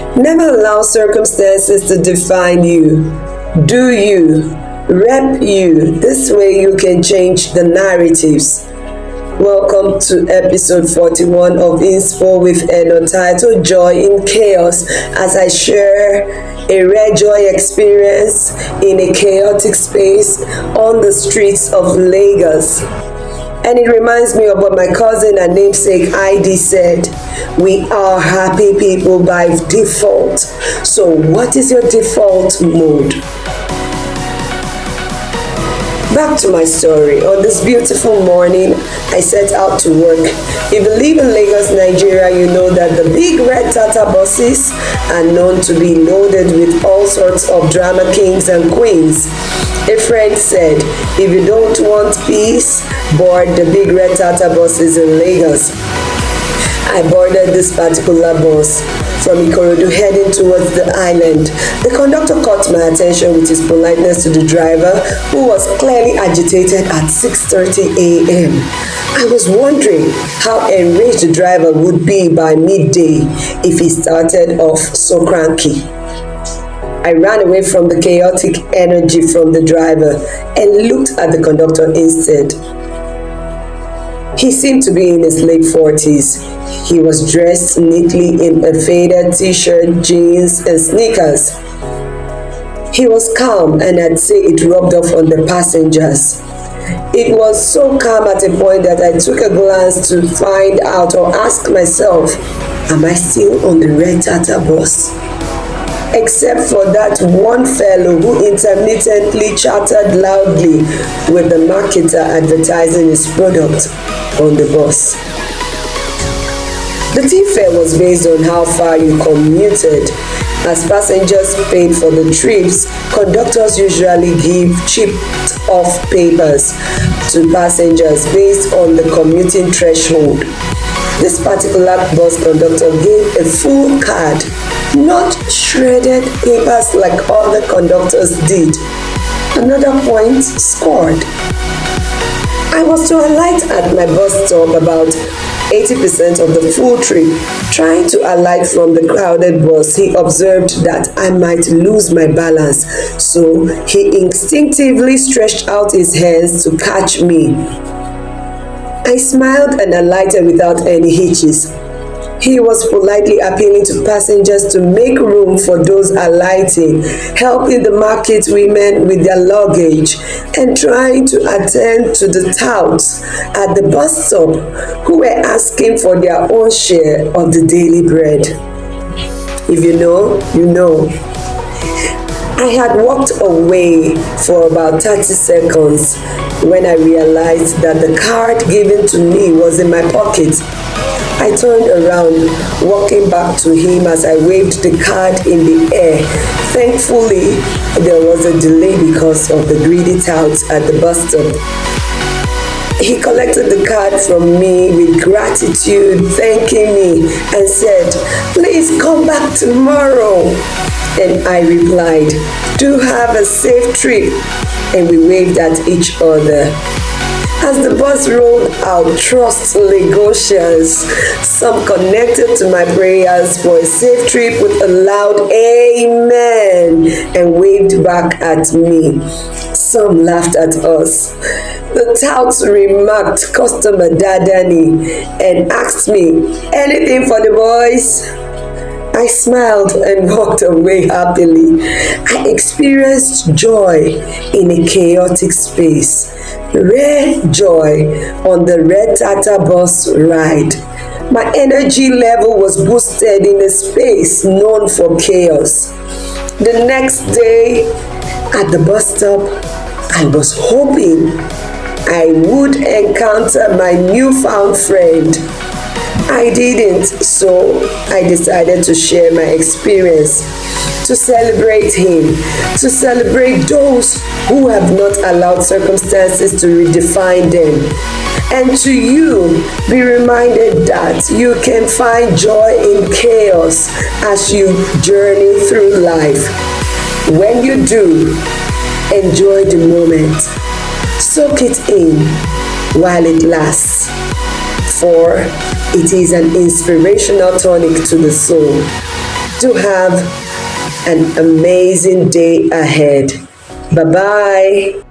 Never allow circumstances to define you. Do you. Rep you. This way you can change the narratives. Welcome to episode 41 of Inspo with Eno, titled Joy in Chaos, as I share a rare joy experience in a chaotic space on the streets of Lagos. And it reminds me of what my cousin and namesake ID said: we are happy people by default. So what is your default mode? Back to my story. On this beautiful morning, I set out to work. If you live in Lagos, Nigeria, you know that the big red Tata buses are known to be loaded with all sorts of drama kings and queens. A friend said, if you don't want peace, board the big red Tata buses in Lagos. I boarded this particular bus from Ikorodu heading towards the island. The conductor caught my attention with his politeness to the driver, who was clearly agitated at 6:30 a.m. I was wondering how enraged the driver would be by midday if he started off so cranky. I ran away from the chaotic energy from the driver and looked at the conductor instead. He seemed to be in his late 40s. He was dressed neatly in a faded t-shirt, jeans, and sneakers. He was calm, and I'd say it rubbed off on the passengers. It was so calm at a point that I took a glance to find out or ask myself, am I still on the red Tata bus? Except for that one fellow who intermittently chattered loudly with the marketer advertising his product on the bus. The tip fare was based on how far you commuted. As passengers paid for the trips, conductors usually give chipped off papers to passengers based on the commuting threshold. This particular bus conductor gave a full card, not shredded papers like other conductors did. Another point scored. I was to alight at my bus stop about 80% of the full trip. Trying to alight from the crowded bus, he observed that I might lose my balance, so he instinctively stretched out his hands to catch me. I smiled and alighted without any hitches. He was politely appealing to passengers to make room for those alighting, helping the market women with their luggage, and trying to attend to the touts at the bus stop who were asking for their own share of the daily bread. If you know, you know. I had walked away for about 30 seconds when I realized that the card given to me was in my pocket. I turned around, walking back to him as I waved the card in the air. Thankfully, there was a delay because of the greedy touts at the bus stop. He collected the card from me with gratitude, thanking me, and said, "Please come back tomorrow." And I replied, "Do have a safe trip." And we waved at each other. As the bus rolled out, trust Lagosians, some connected to my prayers for a safe trip with a loud amen and waved back at me. Some laughed at us. The touts remarked customer Dadani and asked me, "Anything for the boys?" I smiled and walked away happily. I experienced joy in a chaotic space. Rare joy on the red Tata bus ride. My energy level was boosted in a space known for chaos. The next day at the bus stop, I was hoping I would encounter my newfound friend. I didn't, so I decided to share my experience, to celebrate him, to celebrate those who have not allowed circumstances to redefine them. And to you, be reminded that you can find joy in chaos as you journey through life. When you do, enjoy the moment. Soak it in while it lasts, for it is an inspirational tonic to the soul. Do have an amazing day ahead. Bye bye.